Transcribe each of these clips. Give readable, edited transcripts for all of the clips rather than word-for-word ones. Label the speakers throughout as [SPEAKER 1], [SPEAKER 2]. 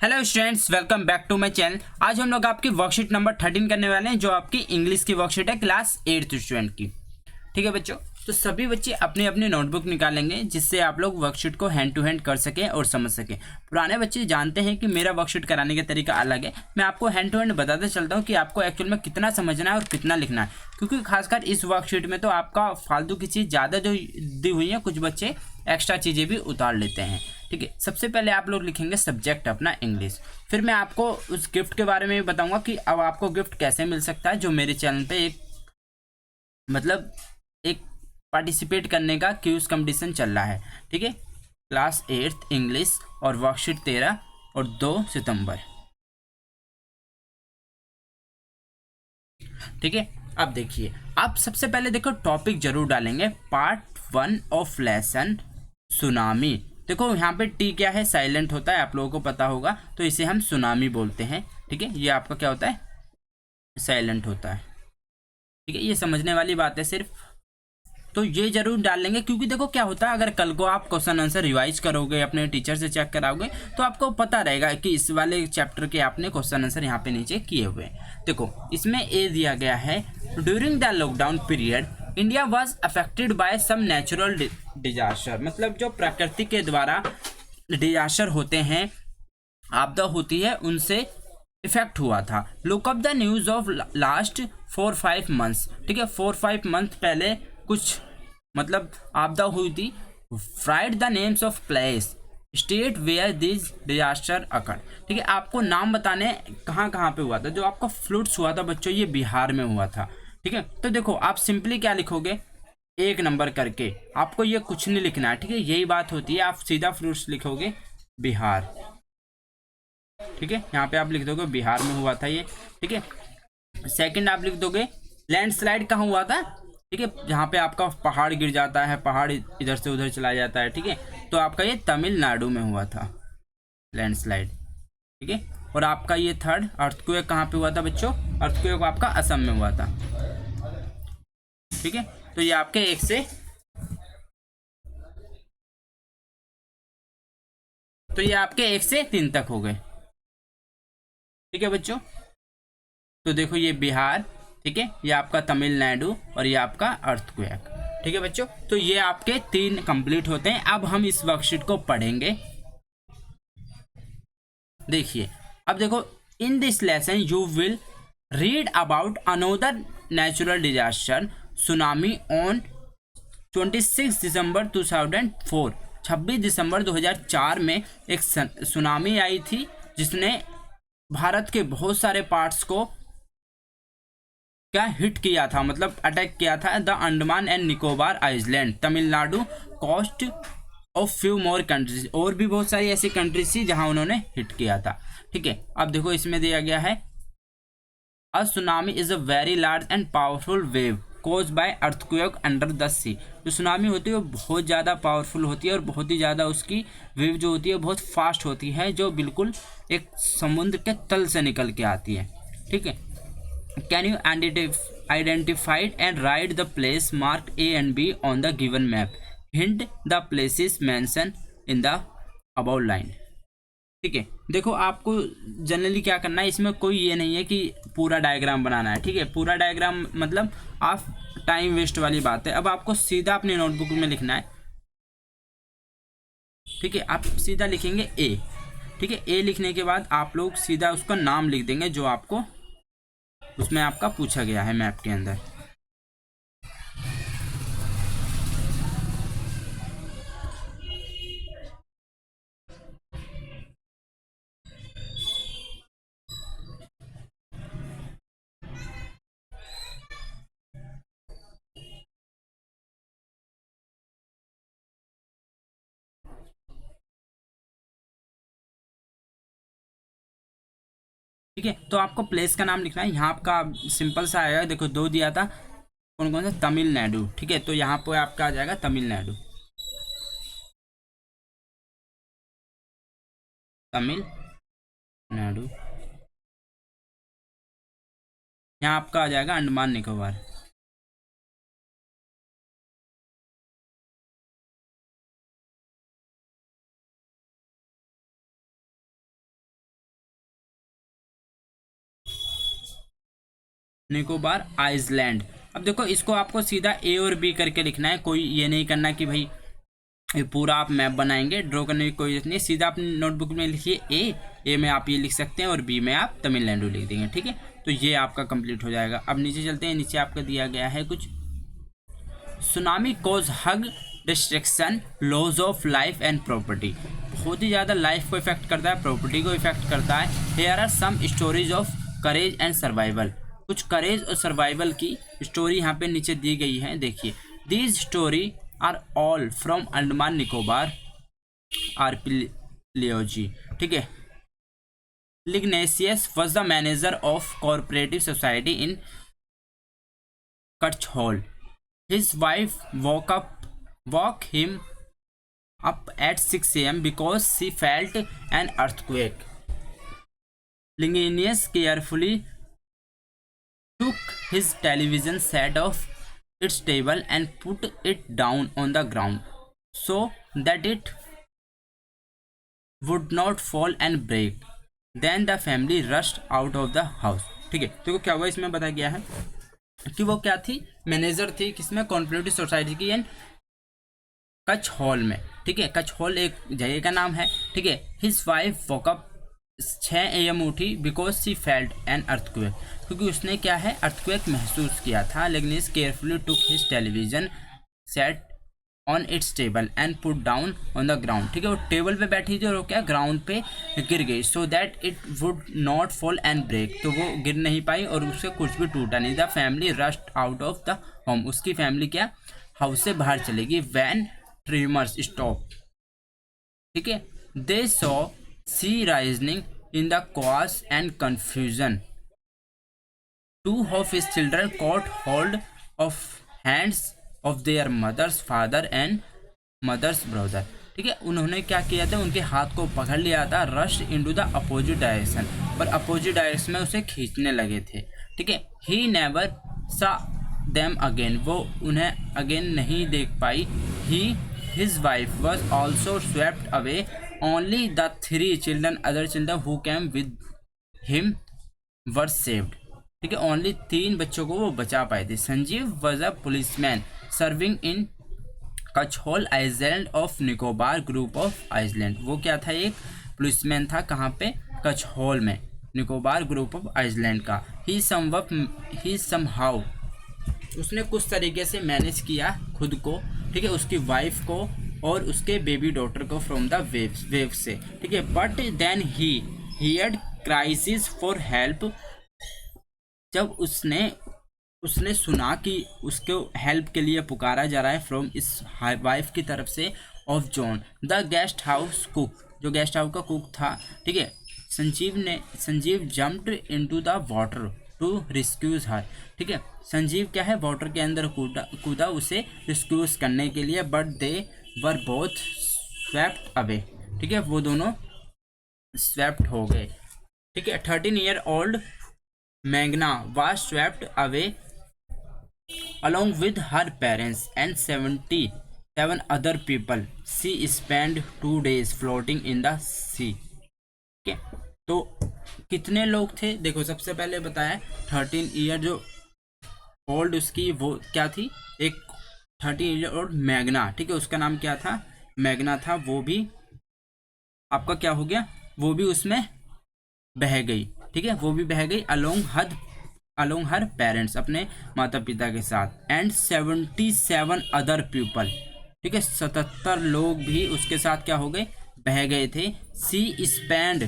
[SPEAKER 1] Hello students, welcome back to my channel. आज हम लोग आपकी वर्कशीट नंबर 13 करने वाले हैं, जो आपकी इंग्लिश की वर्कशीट है क्लास 8th स्टूडेंट की। ठीक है बच्चों, तो सभी बच्चे अपनी अपनी नोटबुक निकालेंगे जिससे आप लोग वर्कशीट को हैंड टू हैंड कर सकें और समझ सकें। पुराने बच्चे जानते हैं कि मेरा वर्कशीट कराने का तरीका अलग है। मैं आपको हैंड टू हैंड बताते चलता हूँ कि आपको एक्चुअल में कितना समझना है और कितना लिखना है, क्योंकि खासकर इस वर्कशीट में तो आपका फालतू की चीज़ ज़्यादा जो दी हुई है, कुछ बच्चे एक्स्ट्रा चीज़ें भी उतार लेते हैं। ठीक है, सबसे पहले आप लोग लिखेंगे सब्जेक्ट अपना इंग्लिश। फिर मैं आपको उस गिफ्ट के बारे में भी बताऊंगा कि अब आपको गिफ्ट कैसे मिल सकता है, जो मेरे चैनल पे एक पार्टिसिपेट करने का क्यूज कंपटीशन चल रहा है। ठीक है, क्लास 8th इंग्लिश और वर्कशीट 13 और 2 सितंबर। ठीक है, अब देखिए, आप सबसे पहले देखो टॉपिक जरूर डालेंगे, पार्ट 1 ऑफ लेसन सुनामी। देखो यहाँ पे टी क्या है, साइलेंट होता है, आप लोगों को पता होगा, तो इसे हम सुनामी बोलते हैं। ठीक है, ये आपका क्या होता है, साइलेंट होता है। ठीक है, ये समझने वाली बात है सिर्फ, तो ये जरूर डाल लेंगे, क्योंकि देखो क्या होता है, अगर कल को आप क्वेश्चन आंसर रिवाइज करोगे, अपने टीचर से चेक कराओगे, तो आपको पता रहेगा कि इस वाले चैप्टर के आपने क्वेश्चन आंसर यहाँ पे नीचे किए हुए। देखो इसमें ए दिया गया है, during the lockdown period India was affected by some natural disaster. मतलब जो प्रकृति के द्वारा डिजास्टर होते हैं, आपदा होती है, उनसे इफेक्ट हुआ था। Look up the news of last 4-5 months. ठीक है, 4-5 मंथ पहले कुछ आपदा हुई थी। Write the names of place state where this disaster occur. ठीक है, आपको नाम बताने कहाँ कहाँ पे हुआ था। जो आपका फ्लूड्स हुआ था बच्चों, ये बिहार में हुआ था। ठीक है, तो देखो आप सिंपली क्या लिखोगे, एक नंबर करके, आपको ये कुछ नहीं लिखना है। ठीक है, यही बात होती है, आप सीधा फ्लूड्स लिखोगे बिहार। ठीक है, यहाँ पे आप लिख दोगे बिहार में हुआ था ये। ठीक है, सेकंड आप लिख दोगे लैंडस्लाइड कहाँ हुआ था। ठीक है, जहाँ पे आपका पहाड़ गिर जाता है, पहाड़ इधर से उधर चला जाता है। ठीक है, तो आपका ये तमिलनाडु में हुआ था लैंडस्लाइड। ठीक है, और आपका ये थर्ड अर्थक्वेक कहाँ पे हुआ था बच्चों, अर्थक्वेक आपका असम में हुआ था। ठीक है, तो ये आपके एक से 3 तक हो गए। ठीक है बच्चों, तो देखो ये बिहार, ठीक है, ये आपका तमिलनाडु और ये आपका अर्थक्वेक। ठीक है बच्चों, तो ये आपके 3 कंप्लीट होते हैं। अब हम इस वर्कशीट को पढ़ेंगे। देखिए, अब देखो, in this lesson you will read about another natural disaster tsunami on 26 दिसंबर 2004। 26 दिसंबर 2004 में एक सुनामी आई थी, जिसने भारत के बहुत सारे पार्ट्स को क्या हिट किया था, मतलब अटैक किया था। The Andaman and Nicobar island, Tamil Nadu, coast of few more countries, और भी बहुत सारी ऐसी कंट्रीज थी जहां उन्होंने हिट किया था। ठीक है, अब देखो इसमें दिया गया है, a tsunami is a very large and powerful wave caused by earthquake under the sea. जो सुनामी होती है वो बहुत ज़्यादा पावरफुल होती है, और बहुत ही ज़्यादा उसकी वेव जो होती है बहुत फास्ट होती है, जो बिल्कुल एक समुद्र के तल से निकल के आती है। ठीक है, can you identify and write the place marked A and B on the given map? Hint the places mentioned in the above line. ठीक है, देखो आपको जनरली क्या करना है, इसमें कोई ये नहीं है कि पूरा डायग्राम बनाना है। ठीक है, पूरा डायग्राम मतलब आप टाइम वेस्ट वाली बात है। अब आपको सीधा अपनी नोटबुक में लिखना है। ठीक है, आप सीधा लिखेंगे ए। ठीक है, ए लिखने के बाद आप लोग सीधा उसका नाम लिख देंगे जो आपको उसमें आपका पूछा गया है मैप के अंदर। ठीक है, तो आपको प्लेस का नाम लिखना है। यहाँ आपका सिंपल सा आएगा, देखो 2 दिया था, कौन कौन सा, तमिलनाडु। ठीक है, तो यहाँ पे आपका आ जाएगा तमिलनाडु, तमिलनाडु। यहाँ आपका आ जाएगा अंडमान निकोबार। निकोबार आइसलैंड। अब देखो इसको आपको सीधा ए और बी करके लिखना है, कोई ये नहीं करना कि भाई ये पूरा आप मैप बनाएंगे, ड्रॉ करने की कोई जरूरत नहीं। सीधा अपनी नोटबुक में लिखिए ए में आप ये लिख सकते हैं और बी में आप तमिलनाडु लिख देंगे, ठीक है। तो ये आपका कंप्लीट हो जाएगा। अब नीचे चलते हैं, नीचे आपका दिया गया है कुछ, tsunami causes huge destruction loss of life and property. बहुत ही ज़्यादा लाइफ को इफेक्ट करता है, प्रॉपर्टी को इफेक्ट करता है। Here are some stories of courage and survival. कुछ करेज और सर्वाइवल की स्टोरी यहाँ पे नीचे दी गई है, देखिए। These story are all from Andaman Nicobar archaeology, ठीक है। Ignatius was the manager of cooperative society in Katchal. His wife woke him up at 6 a.m. because she felt an earthquake. Lignius carefully took his television set off its table and put it down on the ground so that it would not fall and break. Then the family rushed out of the house. ठीक है, तो क्या हुआ इसमें बताया गया है कि वो क्या थी, मैनेजर थी किसमें, कोऑपरेटिव सोसाइटी की एंड कच्छ हॉल में, ठीक है। कच्छ हॉल एक जगह का नाम है, ठीक है। हिज वाइफ वोकअप 6 AM उठी because she felt an earthquake, क्योंकि उसने क्या है अर्थक्वेक महसूस किया था। Ignatius carefully took his television set on its table and put down on the ground, ठीक है। वो टेबल पे बैठी थी और वो क्या ग्राउंड पे गिर गई, so that it would not fall and break, तो वो गिर नहीं पाई और उससे कुछ भी टूटा नहीं। The family rushed out of the home, उसकी फैमिली क्या हाउस से बाहर चलेगी। वैन ट्रीमर्स स्टॉप, ठीक है। They saw sea rising in the chaos and confusion. Two of his children caught hold of hands of their mother's father and mother's brother, ठीक है। उन्होंने क्या किया था, उनके हाथ को पकड़ लिया था, rush into the opposite direction, पर अपोजिट डायरेक्शन में उसे खींचने लगे थे, ठीक है। He never saw them again, वो उन्हें अगेन नहीं देख पाई। He his wife was also swept away, only the 3 children other children who came with him were saved, ठीक है। ओनली 3 बच्चों को वो बचा पाए थे। Sanjeev was a policeman serving in Katchal island of Nicobar group of island. वो क्या था, एक पुलिसमैन था, कहाँ पे, कच्छोल में, निकोबार ग्रुप ऑफ आइसलैंड का। ही समहाउ, उसने कुछ तरीके से मैनेज किया खुद को, ठीक है, उसकी वाइफ को और उसके बेबी डॉटर को फ्रॉम द वेव से, ठीक है। But then he heard cries for help, जब उसने सुना कि उसको हेल्प के लिए पुकारा जा रहा है फ्रॉम इस वाइफ की तरफ से of John the guest house cook, जो गेस्ट हाउस का कुक था, ठीक है। Sanjeev jumped into the water to rescues her, ठीक है। संजीव क्या है, वाटर के अंदर कूदा उसे रिस्क्यूज करने के लिए। But they were both swept away, ठीक है, वो दोनों स्वेप्ट हो गए, ठीक है। 13 year old Magna was swept away along with her parents and 77 other people. She spent 2 days floating in the sea. ठीक है, तो कितने लोग थे देखो, सबसे पहले बताया 13 ईयर जो ओल्ड उसकी वो क्या थी, एक 13 ईयर ओल्ड मैग्ना, ठीक है, उसका नाम क्या था, मैग्ना था। वो भी आपका क्या हो गया, वो भी उसमें बह गई, ठीक है, वो भी बह गई अलोंग हर पेरेंट्स, अपने माता पिता के साथ। एंड 77 अदर पीपल, ठीक है, 77 लोग भी उसके साथ क्या हो गए, बह गए थे। सी स्पेंड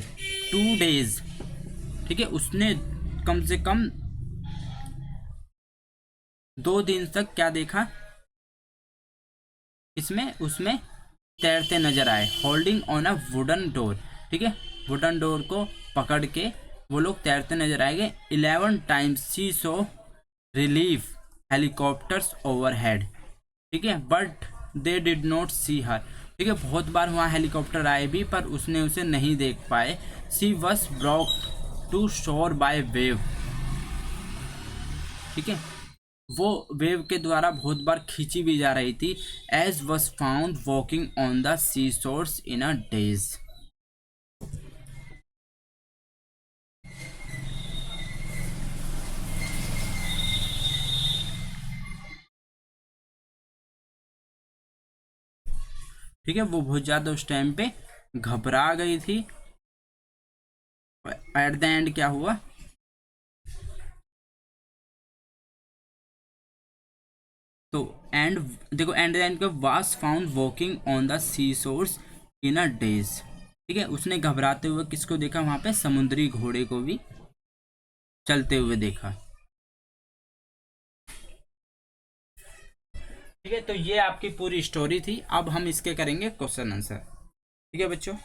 [SPEAKER 1] 2 days, ठीक है, उसने कम से कम 2 दिन तक क्या देखा, उसमें तैरते नजर आए। Holding on a wooden door, ठीक है, वुडन डोर को पकड़ के वो लोग तैरते नजर आएंगे। 11 times she so relief helicopters overhead, ठीक है, but they did not see her, ठीक है, बहुत बार वहाँ हेलीकॉप्टर आए भी पर उसने उसे नहीं देख पाए। शी वॉज ब्रॉक्ड टू शोर बाय वेव, ठीक है, वो वेव के द्वारा बहुत बार खींची भी जा रही थी। Age was found walking on the sea shores in a daze, ठीक है, वो बहुत ज़्यादा उस टाइम पे घबरा गई थी। एट द एंड क्या हुआ, तो एंड देखो एंड द एंड का was found walking on the sea source in a daze. ठीक है, उसने घबराते हुए किसको देखा वहां पे, समुद्री घोड़े को भी चलते हुए देखा। ठीक है, तो ये आपकी पूरी स्टोरी थी। अब हम इसके करेंगे क्वेश्चन आंसर। ठीक है बच्चों,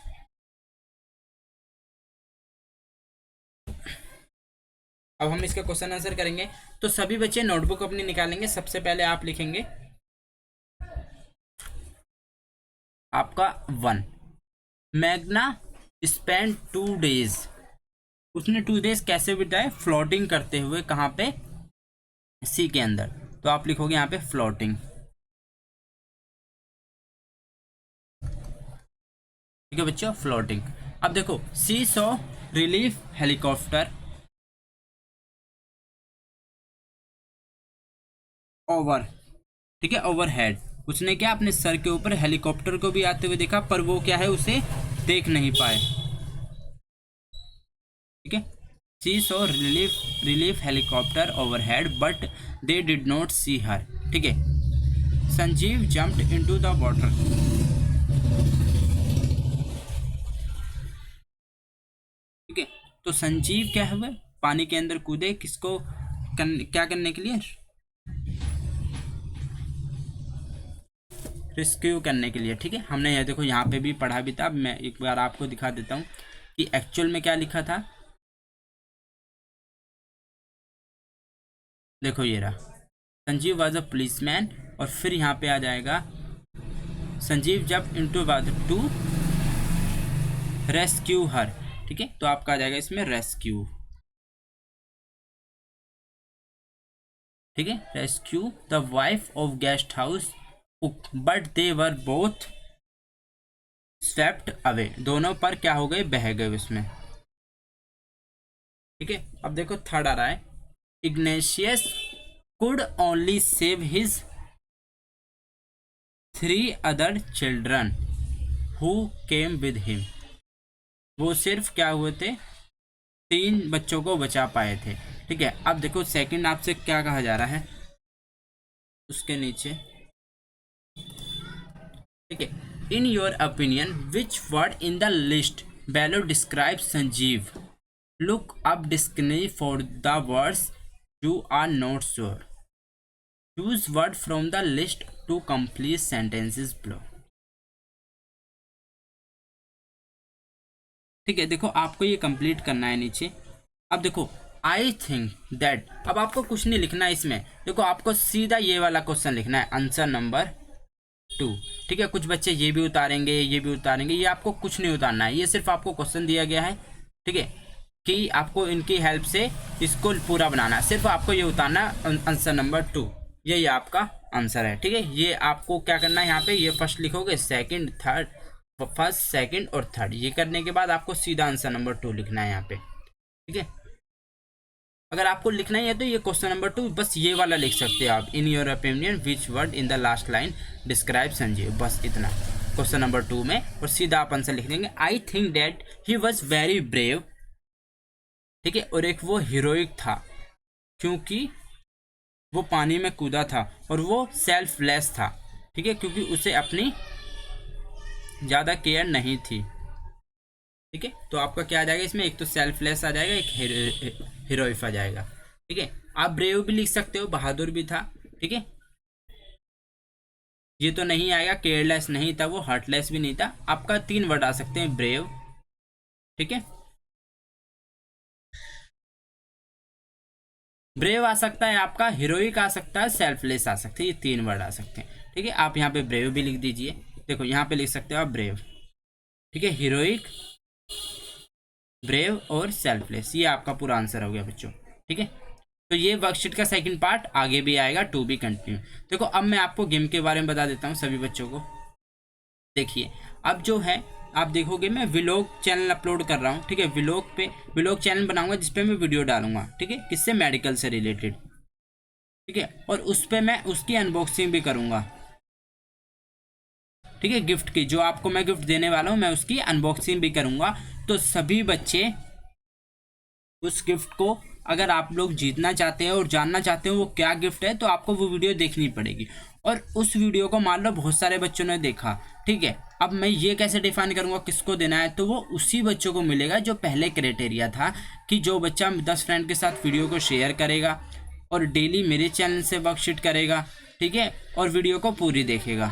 [SPEAKER 1] अब हम इसका क्वेश्चन आंसर करेंगे। तो सभी बच्चे नोटबुक अपनी निकालेंगे। सबसे पहले आप लिखेंगे आपका 1, मैग्ना स्पेंड 2 डेज, उसने 2 डेज कैसे बिताए, फ्लोटिंग करते हुए, कहाँ पे, सी के अंदर। तो आप लिखोगे यहाँ पे फ्लोटिंग। ठीक है बच्चों, फ्लोटिंग। अब देखो, सी सॉ रिलीफ हेलीकॉप्टर ओवर, ठीक है, ओवरहेड, उसने क्या अपने सर के ऊपर हेलीकॉप्टर को भी आते हुए देखा, पर वो क्या है, उसे देख नहीं पाए। ठीक है, she saw relief helicopter overhead but they did not see her. ठीक है, Sanjeev jumped into the water. ठीक है, तो संजीव क्या हुआ, पानी के अंदर कूदे, किसको क्या करने के लिए, रेस्क्यू करने के लिए। ठीक है, हमने यह देखो यहाँ पे भी पढ़ा भी था। मैं एक बार आपको दिखा देता हूँ कि एक्चुअल में क्या लिखा था। देखो ये रहा, संजीव वाज अ पुलिसमैन, और फिर यहाँ पे आ जाएगा संजीव जब इनटू वाटर टू रेस्क्यू हर। ठीक है, तो आपका आ जाएगा इसमें रेस्क्यू। ठीक है, rescue the wife of guest house cook but they were both swept away, दोनों पर क्या हो गए, बह गए उसमें। ठीक है, अब देखो थर्ड आ रहा है, Ignatius could only save his 3 other children who came with him, वो सिर्फ क्या हुए थे, 3 बच्चों को बचा पाए थे। ठीक है, अब देखो सेकंड आपसे क्या कहा जा रहा है उसके नीचे। ठीक है, in your opinion which word in the list below describe Sanjeev, look up dictionary for the words you are not sure, choose word from the list to complete sentences below. ठीक है, देखो आपको ये कंप्लीट करना है नीचे। अब देखो आई थिंक दैट, अब आपको कुछ नहीं लिखना है इसमें। देखो आपको सीधा ये वाला क्वेश्चन लिखना है, आंसर नंबर 2। ठीक है, कुछ बच्चे ये भी उतारेंगे, ये भी उतारेंगे, ये आपको कुछ नहीं उतारना है, ये सिर्फ आपको क्वेश्चन दिया गया है। ठीक है, कि आपको इनकी हेल्प से इसको पूरा बनाना है, सिर्फ आपको ये उतारना आंसर नंबर 2, यही आपका आंसर है। ठीक है, ये आपको क्या करना है, यहाँ पे ये फर्स्ट लिखोगे, सेकंड थर्ड, फर्स्ट सेकंड और थर्ड, ये करने के बाद आपको सीधा आंसर नंबर 2 लिखना है यहाँ पे। ठीक है, अगर आपको लिखना ही है तो ये क्वेश्चन नंबर 2 बस ये वाला लिख सकते हैं आप, इन your opinion which word in the last line describe Sanjeev, बस इतना क्वेश्चन नंबर 2 में, और सीधा आप आंसर लिख देंगे, I think that he was very brave. ठीक है, और एक वो हीरोइक था क्योंकि वो पानी में कूदा था, और वो सेल्फलेस था। ठीक है, क्योंकि उसे अपनी ज़्यादा केयर नहीं थी। ठीक है, तो आपका क्या आ जाएगा इसमें, एक तो सेल्फलेस आ जाएगा, एक हीरोइफ आ जाएगा। ठीक है, आप ब्रेव भी लिख सकते हो, बहादुर भी था। ठीक है, ये तो नहीं आएगा, केयरलेस नहीं था वो, हार्टलेस भी नहीं था। आपका 3 वर्ड आ सकते हैं, ब्रेव, ठीक है, ब्रेव आ सकता है आपका, हीरोइक आ सकता है, सेल्फलेस आ सकते हैं, ये 3 वर्ड आ सकते हैं। ठीक है, आप यहाँ पे ब्रेव भी लिख दीजिए। देखो यहाँ पे लिख सकते हो आप ब्रेव। ठीक है, हीरोइक, ब्रेव और सेल्फलेस, ये आपका पूरा आंसर हो गया बच्चों। ठीक है, तो ये वर्कशीट का सेकंड पार्ट आगे भी आएगा, टू बी कंटिन्यू। देखो अब मैं आपको गेम के बारे में बता देता हूँ सभी बच्चों को। देखिए अब जो है, आप देखोगे मैं व्लॉग चैनल अपलोड कर रहा हूँ। ठीक है, व्लॉग चैनल बनाऊंगा जिसपे मैं वीडियो डालूंगा। ठीक है, किससे, मेडिकल से रिलेटेड। ठीक है, और उस पर मैं उसकी अनबॉक्सिंग भी करूँगा। ठीक है, गिफ्ट की, जो आपको मैं गिफ्ट देने वाला हूँ मैं उसकी अनबॉक्सिंग भी करूँगा। तो सभी बच्चे उस गिफ्ट को, अगर आप लोग जीतना चाहते हैं और जानना चाहते हो वो क्या गिफ्ट है, तो आपको वो वीडियो देखनी पड़ेगी। और उस वीडियो को मान लो बहुत सारे बच्चों ने देखा, ठीक है, अब मैं ये कैसे डिफाइन करूँगा किसको देना है, तो वो उसी बच्चों को मिलेगा जो पहले क्राइटेरिया था कि जो बच्चा 10 फ्रेंड के साथ वीडियो को शेयर करेगा और डेली मेरे चैनल से वर्कशीट करेगा, ठीक है, और वीडियो को पूरी देखेगा,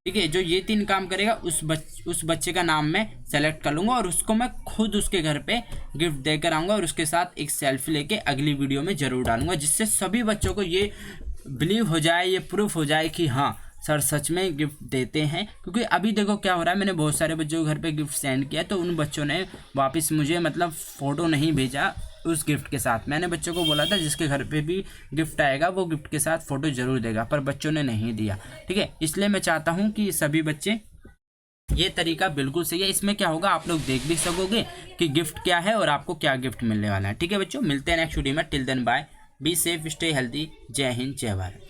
[SPEAKER 1] ठीक है, जो ये 3 काम करेगा उस बच्चे का नाम मैं सेलेक्ट कर लूँगा और उसको मैं खुद उसके घर पे गिफ्ट देकर आऊँगा और उसके साथ एक सेल्फी लेके अगली वीडियो में ज़रूर डालूंगा, जिससे सभी बच्चों को ये बिलीव हो जाए, ये प्रूफ हो जाए कि हाँ सर सच में गिफ्ट देते हैं। क्योंकि अभी देखो क्या हो रहा है, मैंने बहुत सारे बच्चों के घर पे गिफ्ट सेंड किया तो उन बच्चों ने वापस मुझे मतलब फ़ोटो नहीं भेजा उस गिफ्ट के साथ। मैंने बच्चों को बोला था जिसके घर पे भी गिफ्ट आएगा वो गिफ्ट के साथ फ़ोटो ज़रूर देगा, पर बच्चों ने नहीं दिया, ठीक है। इसलिए मैं चाहता हूँ कि सभी बच्चे, ये तरीका बिल्कुल सही है। इसमें क्या होगा, आप लोग देख भी सकोगे कि गिफ्ट क्या है और आपको क्या गिफ्ट मिलने वाला है, ठीक है बच्चों। मिलते हैं नेक्स्ट वीडियो में, till then bye, be safe, stay healthy, जय हिंद, जय भारत।